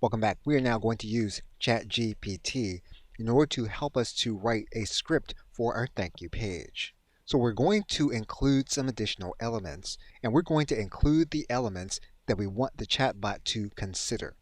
Welcome back. We are now going to use ChatGPT in order to help us to write a script for our thank you page. So we're going to include some additional elements, and we're going to include the elements that we want the chatbot to consider.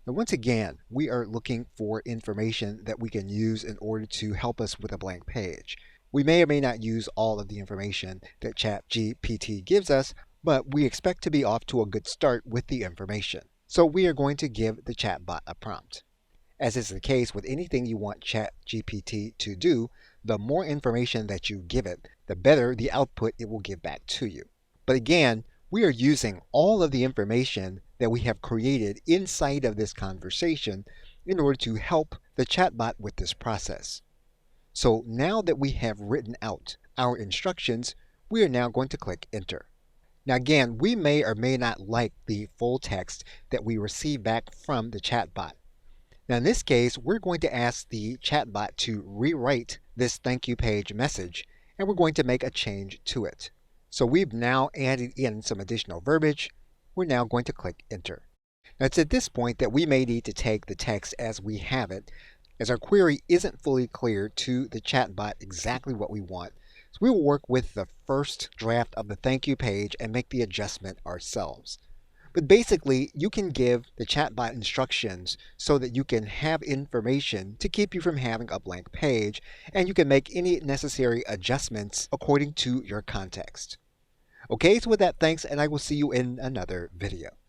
Now, once again, we are looking for information that we can use in order to help us with a blank page. We may or may not use all of the information that ChatGPT gives us, but we expect to be off to a good start with the information. So we are going to give the chatbot a prompt. As is the case with anything you want ChatGPT to do, the more information that you give it, the better the output it will give back to you. But again, we are using all of the information that we have created inside of this conversation in order to help the chatbot with this process. So now that we have written out our instructions, we are now going to click Enter. Now again, we may or may not like the full text that we receive back from the chatbot. Now in this case, we're going to ask the chatbot to rewrite this thank you page message, and we're going to make a change to it. So we've now added in some additional verbiage. We're now going to click Enter. Now it's at this point that we may need to take the text as we have it, as our query isn't fully clear to the chatbot exactly what we want. So we will work with the first draft of the thank you page and make the adjustment ourselves. But basically, you can give the chatbot instructions so that you can have information to keep you from having a blank page, and you can make any necessary adjustments according to your context. Okay, so with that, thanks, and I will see you in another video.